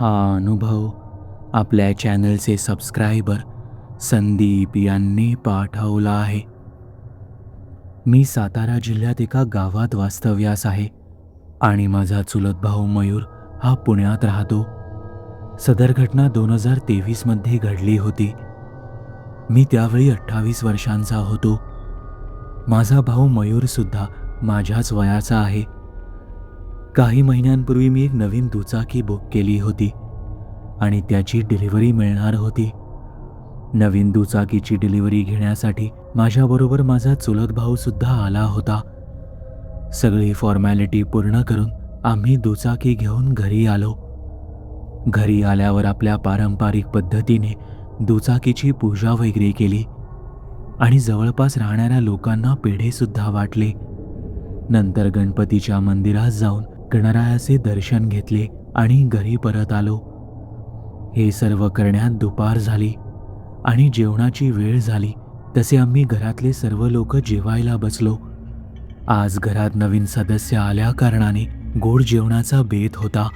हा अनुभव आपल्या चॅनलचे सबस्क्रायबर संदीप यांनी पाठवला आहे. मी सातारा जिल्ह्यात एका गावात वास्तव्यास आहे आणि माझा चुलत भाऊ मयूर हा पुण्यात राहतो. सदर घटना 2023 मध्ये घडली होती. मी त्यावेळी 28 वर्षांचा होतो. माझा भाऊ मयूर सुद्धा माझ्याच वयाचा आहे. काही महिन्यांपूर्वी मी एक नवीन दुचाकी बुक केली होती आणि त्याची डिलिव्हरी मिळणार होती. नवीन दुचाकीची डिलिव्हरी घेण्यासाठी माझ्याबरोबर माझा चुलत भाऊ सुद्धा आला होता. सगळी फॉर्मॅलिटी पूर्ण करून आम्ही दुचाकी घेऊन घरी आलो. घरी आल्यावर आपल्या पारंपरिक पद्धतीने दुचाकीची पूजा वगैरे केली आणि जवळपास राहणाऱ्या लोकांना पेढे सुद्धा वाटले. नंतर गणपतीच्या मंदिरात जाऊन गणरायाचे दर्शन घेतले आणि घरी परत आलो. हे सर्व करण्यात दुपार झाली आणि जेवणाची वेळ झाली. तसे आम्ही घरातले सर्व लोक जेवायला बसलो. आज घरात नवीन सदस्य आल्या कारणाने गोड जेवणाचा बेत होता.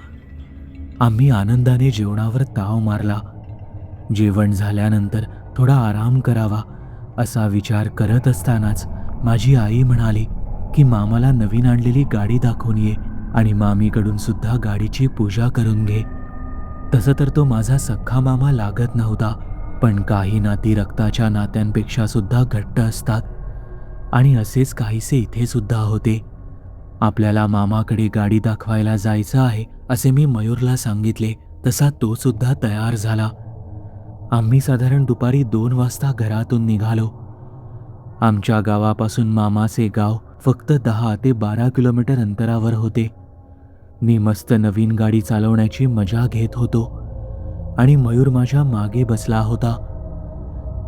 आम्ही आनंदाने जेवणावर ताव मारला. जेवण झाल्यानंतर थोडा आराम करावा असा विचार करत असतानाच माझी आई म्हणाली की मामाला नवीन आणलेली गाडी दाखवून ये आणि मामीकडून सुद्धा गाडीची पूजा करून घे. तसं तर तो माझा सख्खा मामा लागत नव्हता, पण काही नाती रक्ताच्या नात्यांपेक्षा सुद्धा घट्ट असतात आणि असेच काहीसे इथे सुद्धा होते. आपल्याला मामाकडे गाडी दाखवायला जायचं आहे असे मी मयूरला सांगितले. तसा तो सुद्धा तयार झाला. आम्ही साधारण दुपारी 2 वाजता घरातून निघालो. आमच्या गावापासून मामाचे गाव फक्त 10 ते 12 किलोमीटर अंतरावर होते. मी मस्त नवीन गाडी चालवण्याची मजा घेत होतो आणि मयूर माझ्या मागे बसला होता.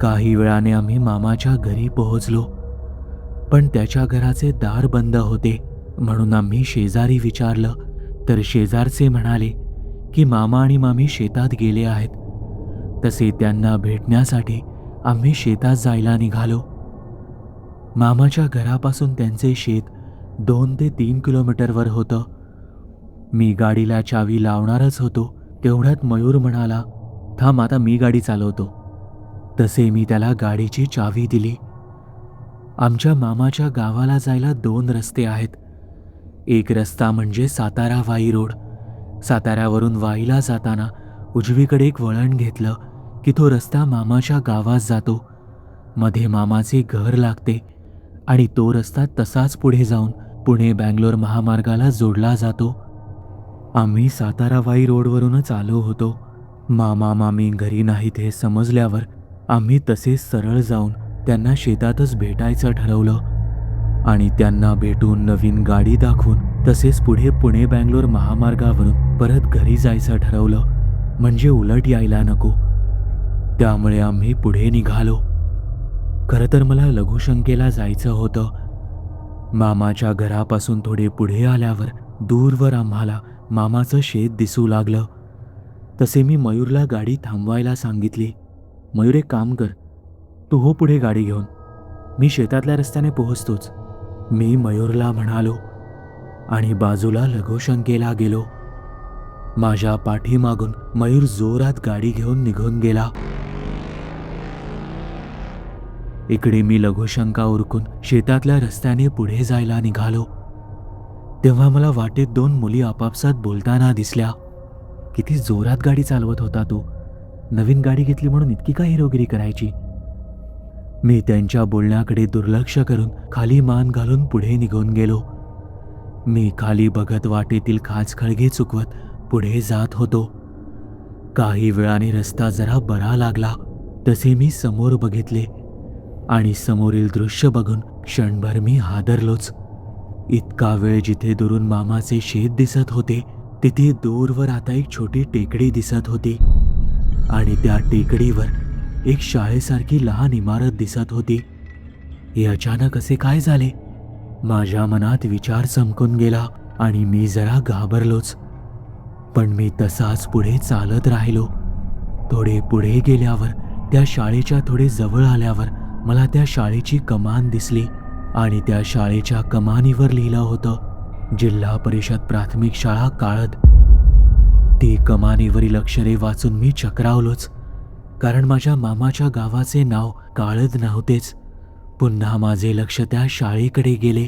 काही वेळाने आम्ही मामाच्या घरी पोहोचलो, पण त्याच्या घराचे दार बंद होते. म्हणून आम्ही शेजारी विचारलं तर शेजारचे म्हणाले की मामा आणि मामी शेतात गेले आहेत. तसे त्यांना भेटण्यासाठी आम्ही शेतात जायला निघालो. मामाच्या घरापासून त्यांचे शेत 2 ते 3 किलोमीटरवर होतं. मी गाडीला चावी लावणारच होतो तेवढ्यात मयूर म्हणाला, थांब आता मी गाडी चालवतो. तसे मी त्याला गाडीची चावी दिली. आमच्या मामाच्या गावाला जायला 2 रस्ते आहेत. एक रस्ता म्हणजे सातारा वाई रोड. साताऱ्यावरून वाईला जाताना उजवीकडे एक वळण घेतलं की तो रस्ता मामाच्या गावात जातो. मध्ये मामाचे घर लागते आणि तो रस्ता तसाच पुढे जाऊन पुणे बँगलोर महामार्गाला जोडला जातो. आम्ही सातारा वाई रोडवरूनच आलो होतो. मामा मामी घरी नाहीत हे समजल्यावर आम्ही तसेच सरळ जाऊन त्यांना शेतातच भेटायचं ठरवलं आणि त्यांना भेटून नवीन गाडी दाखवून तसेच पुढे पुणे बँगलोर महामार्गावरून परत घरी जायचं ठरवलं, म्हणजे उलट यायला नको. त्यामुळे आम्ही पुढे निघालो. खरं तर मला लघुशंकेला जायचं होतं. मामाच्या घरापासून थोडे पुढे आल्यावर दूरवर आम्हाला मामाचं शेत दिसू लागलं. तसे मी मयूरला गाडी थांबवायला सांगितली. मयूर, एक काम कर, तू हो पुढे गाडी घेऊन, मी शेतातल्या रस्त्याने पोहोचतोच, मी मयूरला म्हणालो आणि बाजूला लघुशंकेला गेलो. माझ्या पाठीमागून मयूर जोरात गाडी घेऊन निघून गेला. इकडे मी लघुशंका उरकून शेतातल्या रस्त्याने पुढे जायला निघालो. तेव्हा मला वाटेत 2 मुली आपापसात बोलताना दिसल्या. किती जोरात गाडी चालवत होता तो. नवीन गाडी घेतली म्हणून इतकी काय हिरोगिरी करायची. मी त्यांच्या बोलण्याकडे दुर्लक्ष करून खाली मान घालून पुढे निघून गेलो. मी खाली बघत वाटेतील खाचखळगे चुकवत पुढे जात होतो. काही वेळाने रस्ता जरा बरा लागला. तसे मी समोर बघितले आणि समोरील दृश्य बघून क्षणभर मी हादरलोच. इतका वेळ जिथे दुरून मामाचे शेत दिसत होते तिथे दूरवर आता एक छोटी टेकडी दिसत होती आणि त्या टेकडीवर एक शाळेसारखी लहान इमारत दिसत होती. हे अचानक असे काय झाले? माझ्या मनात विचार चमकून गेला आणि मी जरा घाबरलोच. पण मी तसाच पुढे चालत राहिलो. थोडे पुढे गेल्यावर त्या शाळेच्या थोडे जवळ आल्यावर मला त्या शाळेची कमान दिसली आणि त्या शाळेच्या कमानीवर लिहिलं होतं, जिल्हा परिषद प्राथमिक शाळा काळद. ती कमानीवरील अक्षरे वाचून मी चक्रावलोच, कारण माझ्या मामाच्या गावाचे नाव काळद नव्हतेच. पुन्हा माझे लक्ष त्या शाळेकडे गेले.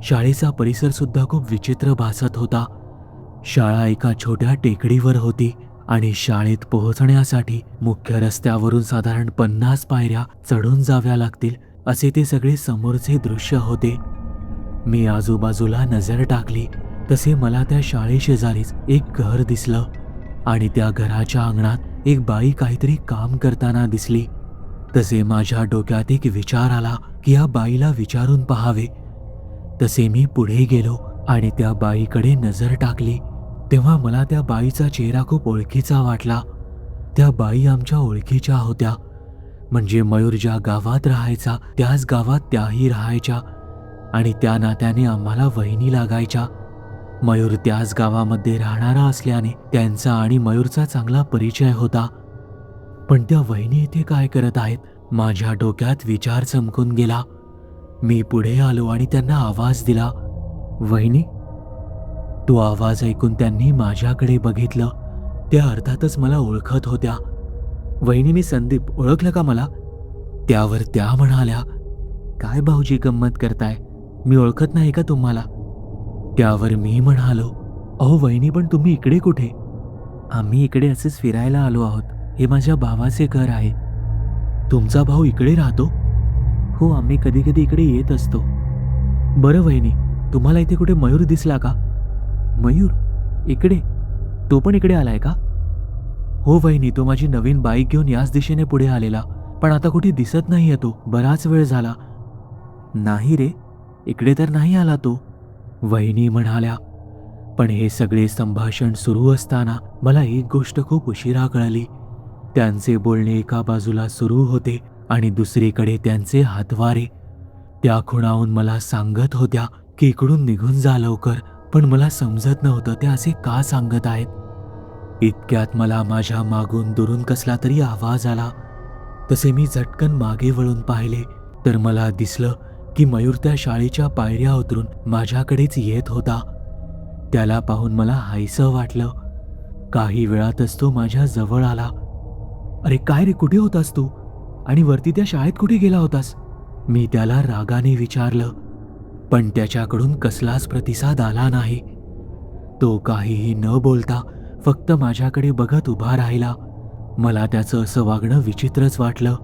शाळेचा परिसर सुद्धा खूप विचित्र भासत होता. शाळा एका छोट्या टेकडीवर होती आणि शाळेत पोहोचण्यासाठी मुख्य रस्त्यावरून साधारण 50 पायऱ्या चढून जाव्या लागतील असे ते सगळे समोरचे दृश्य होते. मी आजूबाजूला नजर टाकली तसे मला त्या शाळेशेजारीच एक घर दिसलं आणि त्या घराच्या अंगणात एक बाई काहीतरी काम करताना दिसली. तसे माझ्या डोक्यात एक विचार आला की या बाईला विचारून पाहावे. तसे मी पुढे गेलो आणि त्या बाईकडे नजर टाकली. तेव्हा मला त्या बाईचा चेहरा खूप ओळखीचा वाटला. त्या बाई आमच्या ओळखीच्या होत्या. म्हणजे मयूर ज्या गावात राहायचा त्याच गावात त्याही राहायच्या आणि त्या नात्याने आम्हाला वहिनी लागायच्या. मयूर त्याच गावामध्ये राहणारा असल्याने त्यांचा आणि मयूरचा चांगला परिचय होता. पण त्या वहिनी इथे काय करत आहेत? माझ्या डोक्यात विचार चमकून गेला. मी पुढे आलो आणि त्यांना आवाज दिला, वहिनी. तो आवाज ऐकून त्यांनी माझ्याकडे बघितलं. त्या अर्थातच मला ओळखत होत्या. वहिनी, मी संदीप, ओळखलं का मला? त्यावर त्या म्हणाल्या, काय भाऊजी गंमत करताय, मी ओळखत नाही का तुम्हाला? त्यावर मी म्हणालो, अहो वहिनी, पण तुम्ही इकडे कुठे? आम्ही इकडे असेच फिरायला आलो आहोत. हे माझ्या भावाचे घर आहे. तुमचा भाऊ इकडे राहतो? हो, आम्ही कधी कधी इकडे येत असतो. बरं वहिनी, तुम्हाला इथे कुठे मयूर दिसला का? मयूर? इकडे? तो पण इकडे आलाय का? हो वहिनी, तो माझी नवीन बाईक घेऊन याच दिशेने पुढे आलेला, पण आता कुठे दिसत नाहीये तो. बराच वेळ झाला. नाही रे, इकडे तर नाही आला तो, वहिनी म्हणाल्या. पण हे सगळे संभाषण सुरू असताना मला एक गोष्ट खूप उशिरा कळली. त्यांचे बोलणे एका बाजूला सुरू होते आणि दुसरीकडे त्यांचे हातवारे. त्या खुणावून मला सांगत होत्या की इकडून निघून जा लवकर, पण मला समजत नव्हतं ते असे का सांगत आहेत. इतक्यात मला माझ्या मागून दुरून कसला तरी आवाज आला. तसे मी झटकन मागे वळून पाहिले तर मला दिसलं की मयूर त्या शाळेच्या पायऱ्या उतरून माझ्याकडेच येत होता. त्याला पाहून मला हायसं वाटलं. काही वेळातच तो माझ्या जवळ आला. अरे काय रे, कुठे होतास तू? आणि वरती त्या शाळेत कुठे गेला होतास? मी त्याला रागाने विचारलं, पण त्याच्याकडून कसलाच प्रतिसाद आला नाही. तो काहीही न बोलता फक्त माझ्याकडे बघत उभा राहिला. मला त्याचं असं वागणं विचित्रच वाटलं.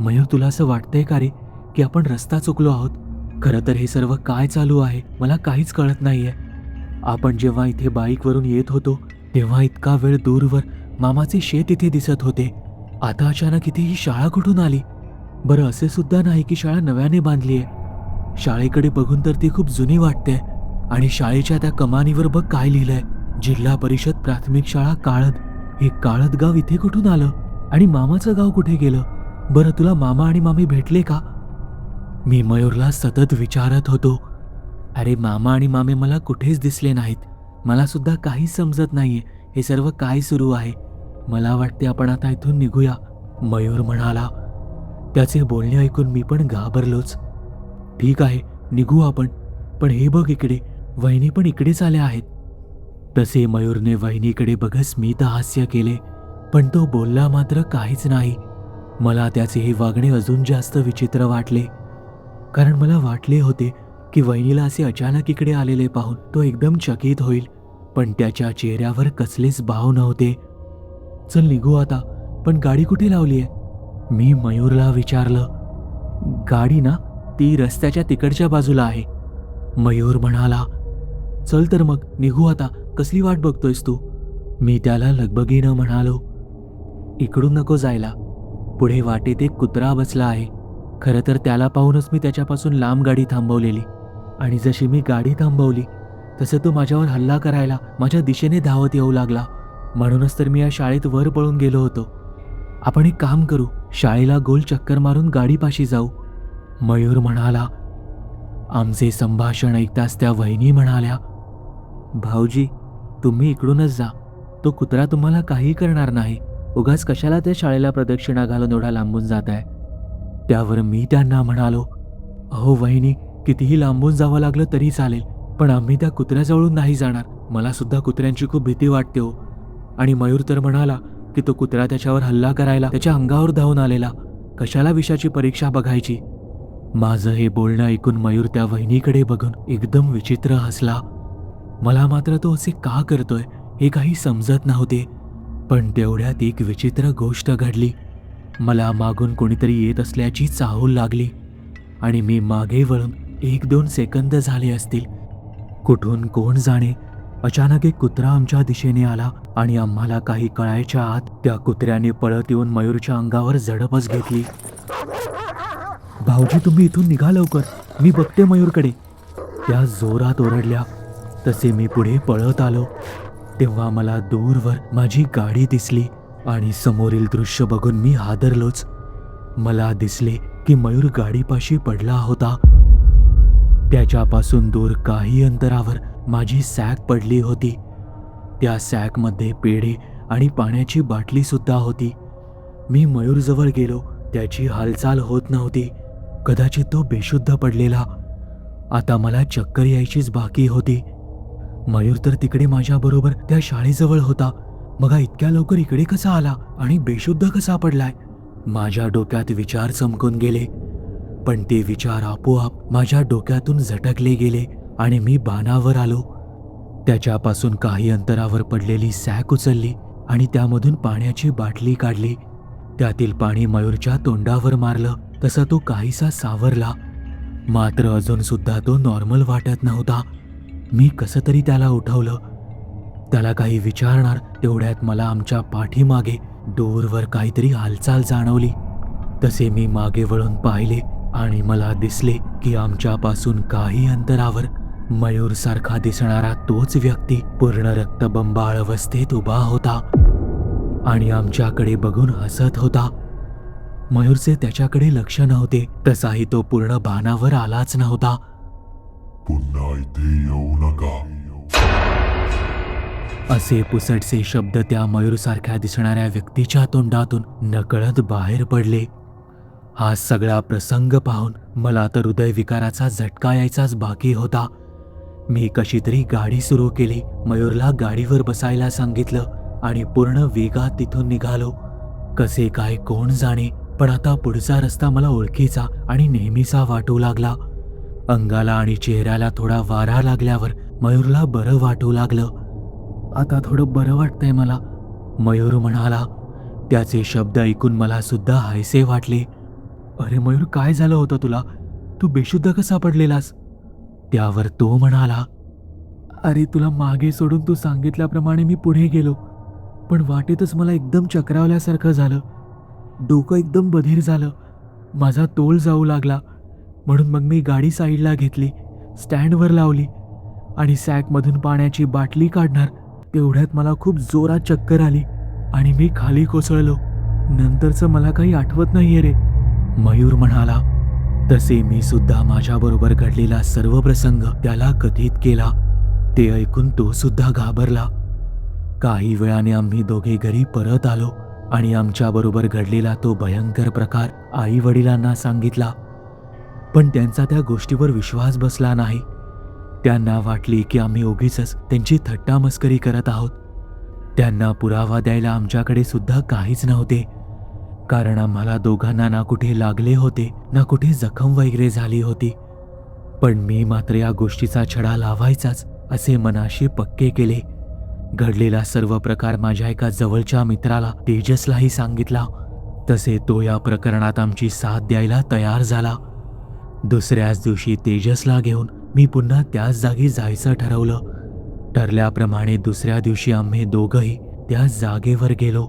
मयूर, तुला असं वाटतंय का रे की आपण रस्ता चुकलो आहोत? खरं तर हे सर्व काय चालू आहे मला काहीच कळत नाहीये. आपण जेव्हा इथे बाईकवरून येत होतो तेव्हा इतका वेळ दूरवर मामाचे शेत इथे दिसत होते. आता अचानक इथे ही शाळा कुठून आली? बरं, असे सुद्धा नाही की शाळा नव्याने बांधली आहे. शाळेकडे बघून तर ती खूप जुनी वाटते. आणि शाळेच्या त्या कमानीवर बघ काय लिहिलंय, जिल्हा परिषद प्राथमिक शाळा काळद. हे काळद गाव इथे कुठून आलं? आणि मामाचं गाव कुठे गेलं? बरं, तुला मामा आणि मामी भेटले का? मी मयूरला सतत विचारत होतो. अरे मामा आणि मामे मला कुठेच दिसले नाहीत. मला सुद्धा काहीच समजत नाहीये हे सर्व काय सुरू आहे. मला वाटते आपण आता इथून निघूया, मयूर म्हणाला. त्याचे बोलणे ऐकून मी पण घाबरलोच. ठीक आहे, निघू आपण. पण हे बघ इकडे, वहिनी पण इकडेच आल्या आहेत. तसे मयूरने वहिनीकडे बघत स्मित हास्य केले, पण तो बोलला मात्र काहीच नाही. मला त्याचे हे वागणे अजून जास्त विचित्र वाटले, कारण मला वाटले होते की वहिनीला असे अचानक इकडे आलेले पाहून तो एकदम चकित होईल, पण त्याच्या चेहऱ्यावर कसलेच भाव नव्हते. चल निघू आता, पण गाडी कुठे लावली आहे? मी मयूरला विचारलं. गाडी ना, ती रस्त्याच्या तिकडच्या बाजूला आहे, मयूर म्हणाला. चल तर मग निघू आता, कसली वाट बघतोयस तू? मी त्याला लगबगीनं म्हणालो. इकडून नको जायला, पुढे वाटेत एक कुत्रा बसला आहे. खरं तर त्याला पाहूनच मी त्याच्यापासून लांब गाडी थांबवलेली, आणि जशी मी गाडी थांबवली तसं तो माझ्यावर हल्ला करायला माझ्या दिशेने धावत येऊ लागला. म्हणूनच तर मी या शाळेत वर पळून गेलो होतो. आपण एक काम करू, शाळेला गोल चक्कर मारून गाडीपाशी जाऊ, मयूर म्हणाला. आमचे संभाषण ऐकताच त्या वहिनी म्हणाल्या, भाऊजी तुम्ही इकडूनच जा, तो कुत्रा तुम्हाला काही करणार नाही. उगाच कशाला त्या शाळेला प्रदक्षिणा घालून एवढा लांबून जात आहे. त्यावर मी त्यांना म्हणालो, अहो वहिनी, कितीही लांबून जावं लागलं तरी चालेल, पण आम्ही त्या कुत्र्याजवळून नाही जाणार. मला सुद्धा कुत्र्यांची खूप भीती वाटते हो. आणि मयूर तर म्हणाला की तो कुत्रा त्याच्यावर हल्ला करायला त्याच्या अंगावर धावून आलेला, कशाला विषाची परीक्षा बघायची. माझं हे बोलणं ऐकून मयूर त्या वहिनीकडे बघून एकदम विचित्र हसला. मला मात्र तो असे का करतोय हे काही समजत नव्हते. पण तेवढ्यात एक विचित्र गोष्ट घडली. मला मागून कोणीतरी येत असल्याची चाहूल लागली आणि मी मागे वळून 1-2 सेकंद झाले असतील. कुठून कोण जाणे, अचानक एक कुत्रा आमच्या दिशेने आला आणि आम्हाला काही कळायच्या आत त्या कुत्र्याने पळत येऊन मयूरच्या अंगावर झडपच घेतली. भाऊजी, तुम्ही इथून निघा लवकर, मी बघते मयूरकडे, त्या जोरात ओरडल्या. तसे मी पुढे पळत आलो तेव्हा मला दूरवर माझी गाडी दिसली आणि समोरील दृश्य बघून मी हादरलोच. मला दिसले की मयूर गाडीपाशी पडला होता. त्याच्यापासून दूर काही अंतरावर माझी सॅक पडली होती. त्या सॅकमध्ये पेढे आणि पाण्याची बाटली सुद्धा होती. मी मयूरजवळ गेलो. त्याची हालचाल होत नव्हती. कदाचित तो बेशुद्ध पडलेला. आता मला चक्कर यायचीच बाकी होती. मयूर तर तिकडे माझ्याबरोबर त्या शाळेजवळ होता. मग हा इतक्या लवकर इकडे कसा आला आणि बेशुद्ध कसा पडलाय? माझ्या डोक्यात विचार चमकून गेले. पण ते विचार आपोआप माझ्या डोक्यातून झटकले गेले आणि मी बाणावर आलो. त्याच्यापासून काही अंतरावर पडलेली सॅक उचलली आणि त्यामधून पाण्याची बाटली काढली. त्यातील पाणी मयूरच्या तोंडावर मारलं. तसा तो काहीसा सावरला, मात्र अजून सुद्धा तो नॉर्मल वाटत नव्हता. मी कसं तरी त्याला उठवलं. त्याला काही विचारणार तेवढ्यात मला आमच्या पाठीमागे दूरवर काहीतरी हालचाल जाणवली. तसे मी मागे वळून पाहिले आणि मला दिसले की आमच्यापासून काही अंतरावर मयूर सारखा दिसणारा तोच व्यक्ती पूर्ण रक्तबंबाळ अवस्थेत उभा होता आणि आमच्याकडे बघून हसत होता. मयूरचे त्याच्याकडे लक्ष नव्हते. तसाही तो पूर्ण भानावर आलाच नव्हता. पुन्हा इथे येऊ नका, असे पुसटसे शब्द त्या मयूरसारख्या दिसणाऱ्या व्यक्तीच्या तोंडातून नकळत बाहेर पडले. हा सगळा प्रसंग पाहून मला तर हृदयविकाराचा झटका यायचाच बाकी होता. मी कशी तरी गाडी सुरू केली. मयूरला गाडीवर बसायला सांगितलं आणि पूर्ण वेगात तिथून निघालो. कसे काय कोण जाणे, पण आता पुढचा रस्ता मला ओळखीचा आणि नेहमीचा वाटू लागला. अंगाला आणि चेहऱ्याला थोडा वारा लागल्यावर मयूरला बरं वाटू लागलं. आता थोडं बरं वाटतंय मला, मयूर म्हणाला. त्याचे शब्द ऐकून मला सुद्धा हायसे वाटले. अरे मयूर, काय झालं होतं तुला? तू बेशुद्ध कसा पडलेलास? त्यावर तो म्हणाला, अरे तुला मागे सोडून तू सांगितल्याप्रमाणे मी पुढे गेलो, पण वाटेतच मला एकदम चक्रावल्यासारखं झालं. डोकं एकदम बधीर झालं. माझा तोल जाऊ लागला. म्हणून मग मी गाडी साईडला घेतली, स्टँडवर लावली आणि सॅकमधून पाण्याची बाटली काढणार तेवढ्यात मला खूप जोरात चक्कर आली आणि मी खाली कोसळलो. नंतरचं मला काही आठवत नाहीये रे, मयूर म्हणाला. तसे मी सुद्धा माझ्याबरोबर घडलेला सर्व प्रसंग त्याला कथित केला. ते ऐकून तो सुद्धा घाबरला. काही वेळाने आम्ही दोघे घरी परत आलो आणि आमच्याबरोबर घडलेला तो भयंकर प्रकार आई वडिलांना सांगितला. पण त्यांचा त्या गोष्टीवर विश्वास बसला नाही. त्यांना वाटली की आम्ही उगीचच त्यांची थट्टा मस्करी करत आहोत. त्यांना पुरावा द्यायला आमच्याकडे सुद्धा काहीच नव्हते, कारण आम्हाला दोघांना ना कुठे लागले होते ना कुठे जखम वगैरे झाली होती. पण मी मात्र या गोष्टीचा छडा लावायचाच असे मनाशी पक्के केले. घडलेला सर्व प्रकार माझ्या एका जवळच्या मित्राला तेजसलाही सांगितला. तसे तो या प्रकरणात आमची साथ द्यायला तयार झाला. दुसऱ्याच दिवशी तेजसला घेऊन मी पुन्हा त्याच जागी जायचं ठरवलं. ठरल्याप्रमाणे दुसऱ्या दिवशी आम्ही दोघंही त्या जागेवर गेलो.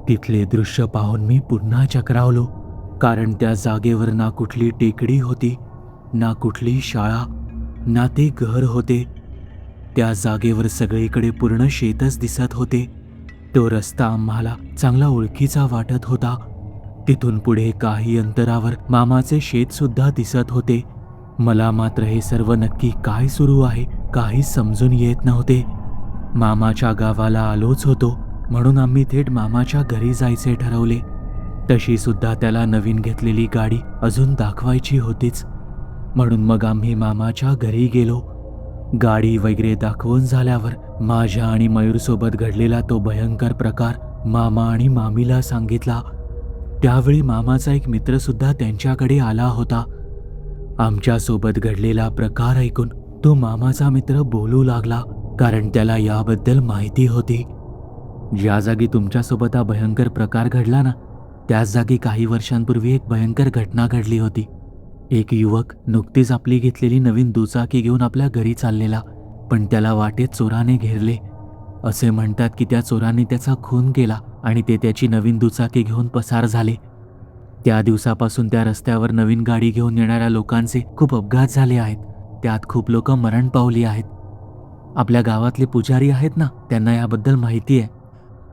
तिथले दृश्य पाहून मी पुन्हा चक्रावलो, कारण त्या जागेवर ना कुठली टेकडी होती, ना कुठली शाळा, ना ते घर होते. त्या जागेवर सगळीकडे पूर्ण शेतच दिसत होते. तो रस्ता आम्हाला चांगला ओळखीचा वाटत होता. तिथून पुढे काही अंतरावर मामाचे शेत सुद्धा दिसत होते. मला मात्र हे सर्व नक्की काय सुरू आहे काही समजून येत नव्हते. मामाच्या गावाला आलोच होतो, म्हणून आम्ही थेट मामाच्या घरी जायचे ठरवले. तशी सुद्धा त्याला नवीन घेतलेली गाडी अजून दाखवायची होतीच, म्हणून मग आम्ही मामाच्या घरी गेलो. गाडी वगैरे दाखवून झाल्यावर माझ्या आणि मयूरसोबत घडलेला तो भयंकर प्रकार मामा आणि मामीला सांगितला. त्यावेळी मामाचा एक मित्रसुद्धा त्यांच्याकडे आला होता. आमच्यासोबत घडलेला प्रकार ऐकून तो मामाचा मित्र बोलू लागला, कारण त्याला याबद्दल माहिती होती. ज्या जागी तुमच्यासोबत हा भयंकर प्रकार घडला ना, त्याच जागी काही वर्षांपूर्वी एक भयंकर घटना घडली होती. एक युवक नुकतीच आपली घेतलेली नवीन दुचाकी घेऊन आपल्या घरी चाललेला, पण त्याला वाटेत चोराने घेरले. असे म्हणतात की त्या चोराने त्याचा खून केला आणि ते त्याची नवीन दुचाकी घेऊन पसार झाले. त्या दिवसापासून त्या रस्त्यावर नवीन गाडी घेऊन येणाऱ्या लोकांचे खूप अपघात झाले आहेत. त्यात खूप लोक मरण पावली आहेत. आपल्या गावातले पुजारी आहेत ना, त्यांना याबद्दल माहिती आहे.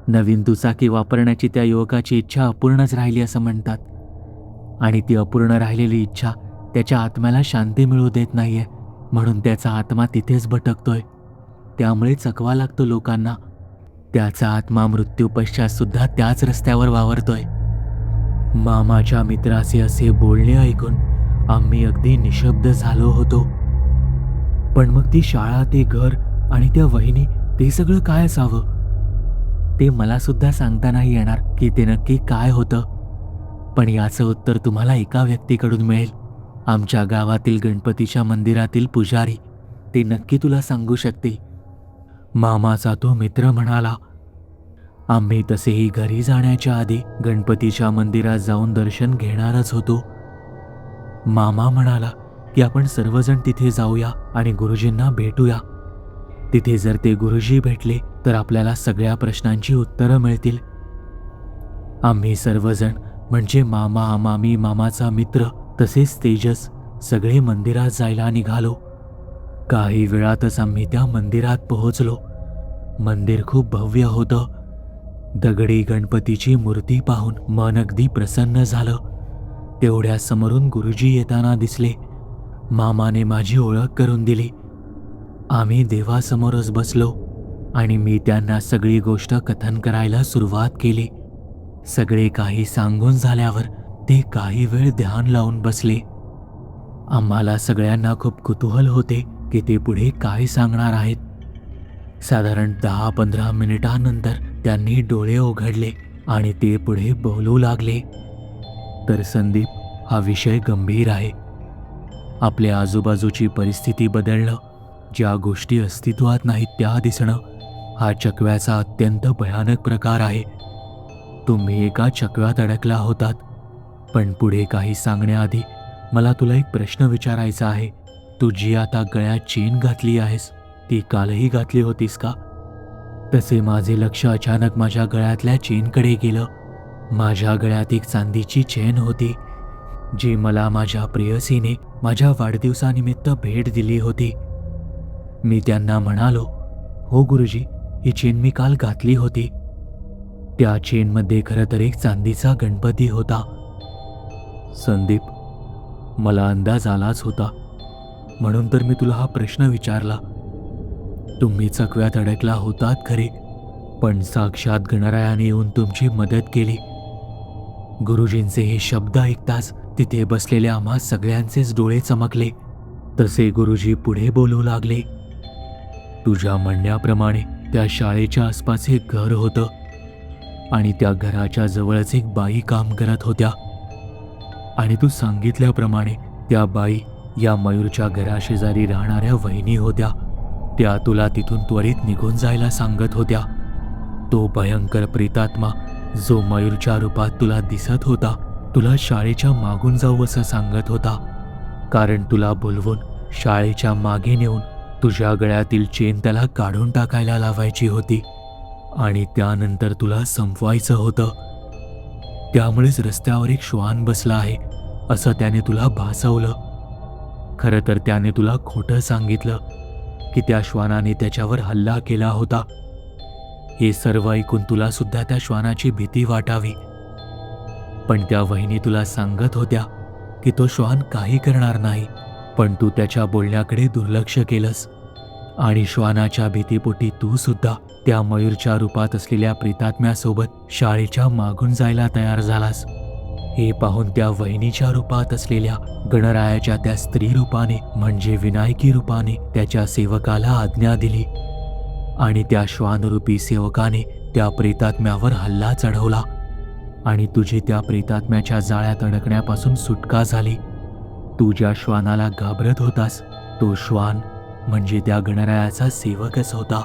नवीन दुचाकी वापरण्याची त्या युवकाची इच्छा अपूर्णच राहिली असं म्हणतात, आणि ती अपूर्ण राहिलेली इच्छा त्याच्या आत्म्याला शांती मिळू देत नाहीये, म्हणून त्याचा आत्मा तिथेच भटकतोय. त्यामुळे चकवा लागतो लोकांना. त्याचा आत्मा मृत्यू पश्चात सुद्धा त्याच रस्त्यावर वावरतोय. मामाच्या मित्राचे असे बोलणे ऐकून आम्ही अगदी निशब्द झालो होतो. पण मग ती शाळा, ते घर आणि त्या वहिनी, ते सगळं काय असावं? ते मला सुद्धा सांगता नाही येणार की ते नक्की काय होतं. पण याचं उत्तर तुम्हाला एका व्यक्तीकडून मिळेल. आमच्या गावातील गणपतीच्या मंदिरातील पुजारी, ते नक्की तुला सांगू शकते. मामाचा तो मित्र म्हणाला. आम्ही तसेही घरी जाण्याच्या आधी गणपतीच्या मंदिरात जाऊन दर्शन घेणारच होतो. मामा म्हणाला की आपण सर्वजण तिथे जाऊया आणि गुरुजींना भेटूया. तिथे जर ते गुरुजी भेटले तर आपल्याला सगळ्या प्रश्नांची उत्तरं मिळतील. आम्ही सर्वजण म्हणजे मामा, मामी, मामाचा मित्र तसेच तेजस सगळे मंदिरात जायला निघालो. काही वेळातच आम्ही त्या मंदिरात पोहोचलो. मंदिर खूप भव्य होतं. दगडी गणपतीची मूर्ती पाहून मन अगदी प्रसन्न झालं. तेवढ्या समोरून गुरुजी येताना दिसले. मामाने माझी ओळख करून दिली. आम्ही देवासमोरच बसलो आणि मी त्यांना सगळी गोष्ट कथन करायला सुरुवात केली. सगळे काही सांगून झाल्यावर ते काही वेळ ध्यान लावून बसले. आम्हाला सगळ्यांना खूप कुतूहल होते की ते पुढे काय सांगणार आहेत. साधारण 10-15 मिनिटांनंतर त्यांनी डोळे उघडले आणि ते पुढे बोलू लागले. तर संदीप, हा विषय गंभीर आहे. आपल्या आजूबाजूची परिस्थिती बदलणं, ज्या गोष्टी अस्तित्वात नाहीत त्या दिसणं, हा चकव्याचा अत्यंत भयानक प्रकार आहे. तुम्ही एका चकव्यात अडकला होतात. पण पुढे काही सांगण्याआधी मला तुला एक प्रश्न विचारायचा आहे. तू जी आता गळ्यात चेन घातली आहेस, ती कालही घातली होतीस का? तसे माझे लक्ष अचानक माझ्या गळ्यातल्या चेनकडे गेलं. माझ्या गळ्यात एक चांदीची चेन होती, जी मला माझ्या प्रेयसीने माझ्या वाढदिवसानिमित्त भेट दिली होती. मी त्यांना म्हणालो, हो गुरुजी, ही चेन मी काल घातली होती. त्या चेनमध्ये खरं तर एक चांदीचा गणपती होता. संदीप, मला अंदाज आलाच होता, म्हणून तर मी तुला हा प्रश्न विचारला. तुम्ही चकव्यात अडकला होतात खरे, पण साक्षात गणरायाने येऊन तुमची मदत केली. गुरुजींचे हे शब्द ऐकताच तिथे बसलेल्या आम्हा सगळ्यांचेच डोळे चमकले. तसे गुरुजी पुढे बोलू लागले. तुझ्या म्हणण्याप्रमाणे त्या शाळेच्या आसपास एक घर होतं आणि त्या घराच्या जवळच एक बाई काम करत होत्या. आणि तू सांगितल्याप्रमाणे त्या बाई या मयूरच्या घराशेजारी राहणाऱ्या वहिनी होत्या. त्या तुला तिथून त्वरित निघून जायला सांगत होत्या. तो भयंकर प्रेतात्मा जो मयूरच्या रूपात तुला दिसत होता, तुला शाळेच्या मागून जाऊ असं सांगत होता, कारण तुला बोलवून शाळेच्या मागे नेऊन तुझ्या गळ्यातील चेन त्याला काढून टाकायला लावायची होती आणि त्यानंतर तुला संपवायचं होतं. त्यामुळेच रस्त्यावर एक श्वान बसला आहे असं त्याने तुला भासवलं. खरं तर त्याने तुला खोटं सांगितलं की त्या श्वानाने त्याच्यावर हल्ला केला होता. हे सर्व ऐकून तुला सुद्धा त्या श्वानाची भीती वाटावी. पण त्या वहिनी तुला सांगत होत्या की तो श्वान काही करणार नाही, पण तू त्याच्या बोलण्याकडे दुर्लक्ष केलंस आणि श्वानाच्या भीतीपोटी तू सुद्धा त्या मयूरच्या रूपात असलेल्या प्रेतात्म्यासोबत शाळेच्या मागून जायला तयार झालास. हे पाहून त्या वहिनीच्या रूपात असलेल्या गणरायाच्या त्या स्त्री रूपाने म्हणजे विनायकी रूपाने त्याच्या सेवकाला आज्ञा दिली आणि त्या श्वानरूपी सेवकाने त्या प्रेतात्म्यावर हल्ला चढवला आणि तुझी त्या प्रेतात्म्याच्या जाळ्यात अडकण्यापासून सुटका झाली. तू ज्या श्वानाला घाबरत होतास तो श्वान म्हणजे त्या गणरायाचा सेवकच होता.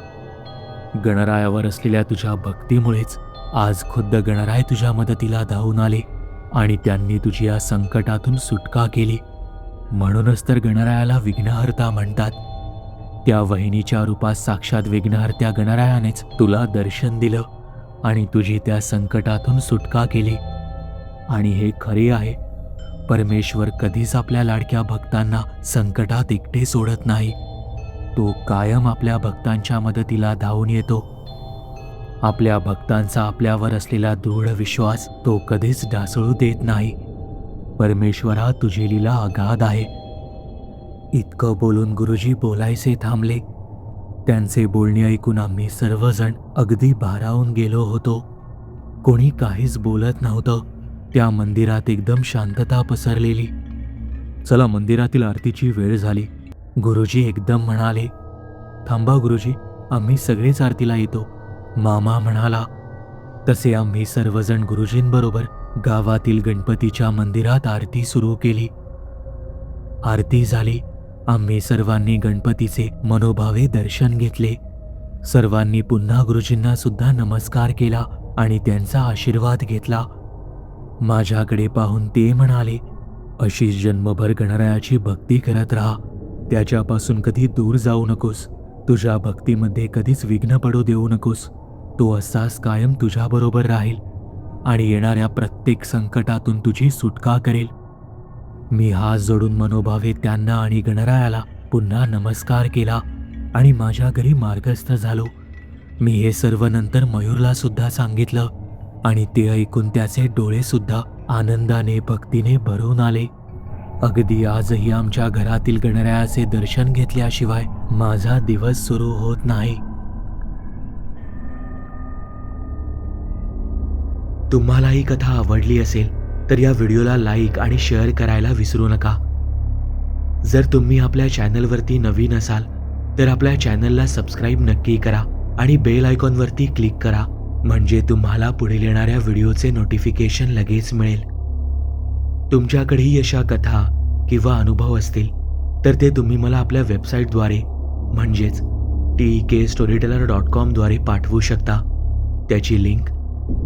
गणरायावर असलेल्या तुझ्या भक्तीमुळेच आज खुद्द गणराय तुझ्या मदतीला धावून आले आणि त्यांनी तुझी या संकटातून सुटका केली. म्हणूनच तर गणरायाला विघ्नहर्ता म्हणतात. त्या वहिनीच्या रूपात साक्षात विघ्नहर्त्या गणरायानेच तुला दर्शन दिलं आणि तुझी त्या संकटातून सुटका केली. आणि हे खरे आहे, परमेश्वर कधीच आपल्या लाडक्या भक्तांना संकटात एकटे सोडत नाही. तो कायम आपल्या भक्तांच्या मदतीला धावून येतो. आपल्या भक्तांचा आपल्यावर असलेला दृढ विश्वास तो कधीच ढासळू देत नाही. परमेश्वरा, तुझी लीला अगाध आहे. इतकं बोलून गुरुजी बोलायचे थांबले. त्यांचे बोलणे ऐकून आम्ही सर्वजण अगदी भारावून गेलो होतो. कोणी काहीच बोलत नव्हतं. त्या मंदिरात एकदम शांतता पसरलेली. चला, मंदिरातील आरतीची वेळ झाली, गुरुजी एकदम म्हणाले. थांबा गुरुजी, आम्ही सगळेच आरतीला येतो, मामा म्हणाला. तसे आम्ही सर्वजण गुरुजींबरोबर गावातील गणपतीच्या मंदिरात आरती सुरू केली. आरती झाली. आम्ही सर्वांनी गणपतीचे मनोभावे दर्शन घेतले. सर्वांनी पुन्हा गुरुजींना सुद्धा नमस्कार केला आणि त्यांचा आशीर्वाद घेतला. माझ्याकडे पाहून ते म्हणाले, अशीच जन्मभर गणरायाची भक्ती करत राहा. त्याच्यापासून कधी दूर जाऊ नकोस. तुझ्या भक्तीमध्ये कधीच विघ्न पडू देऊ नकोस. तो असाच कायम तुझ्याबरोबर राहील आणि येणाऱ्या प्रत्येक संकटातून तुझी सुटका करेल. मी हात जोडून मनोभावे त्यांना आणि गणरायाला पुन्हा नमस्कार केला आणि माझ्या घरी मार्गस्थ झालो. मी हे सर्व नंतर मयूरला सुद्धा सांगितलं आणि ते ऐकून त्याचे डोळे सुद्धा आनंदाने भक्तीने भरून आले. अगदी आजही आमच्या घरातील गणरायाचे दर्शन घेतल्याशिवाय माझा दिवस सुरू होत नाही. तुम्हाला ही कथा आवडली असेल तर या व्हिडिओला लाईक आणि शेअर करायला विसरू नका. जर तुम्ही आपल्या चॅनलवरती नवीन असाल तर आपल्या चॅनलला सबस्क्राईब नक्की करा आणि बेल आयकॉनवरती क्लिक करा, म्हणजे तुम्हाला पुढील येणाऱ्या व्हिडिओचे नोटिफिकेशन लगेच मिळेल. तुमच्याकडेही अशा कथा किंवा अनुभव असतील तर ते तुम्ही मला आपल्या वेबसाईटद्वारे म्हणजेच tekstoryteller.com द्वारे पाठवू शकता. त्याची लिंक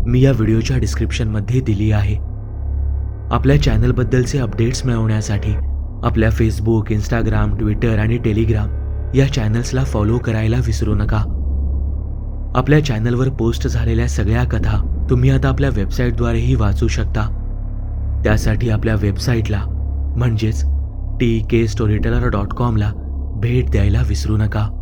मी या व्हिडिओच्या डिस्क्रिप्शनमध्ये दिली आहे. आपल्या चॅनलबद्दलचे अपडेट्स मिळवण्यासाठी आपल्या फेसबुक, इंस्टाग्राम, ट्विटर आणि टेलिग्राम या चॅनल्सला फॉलो करायला विसरू नका. आपल्या चॅनलवर पोस्ट झालेल्या सगळ्या कथा तुम्ही आता आपल्या वेबसाईटद्वारेही वाचू शकता. त्यासाठी आपल्या वेबसाईटला म्हणजेच tekstoryteller.com ला भेट द्यायला विसरू नका.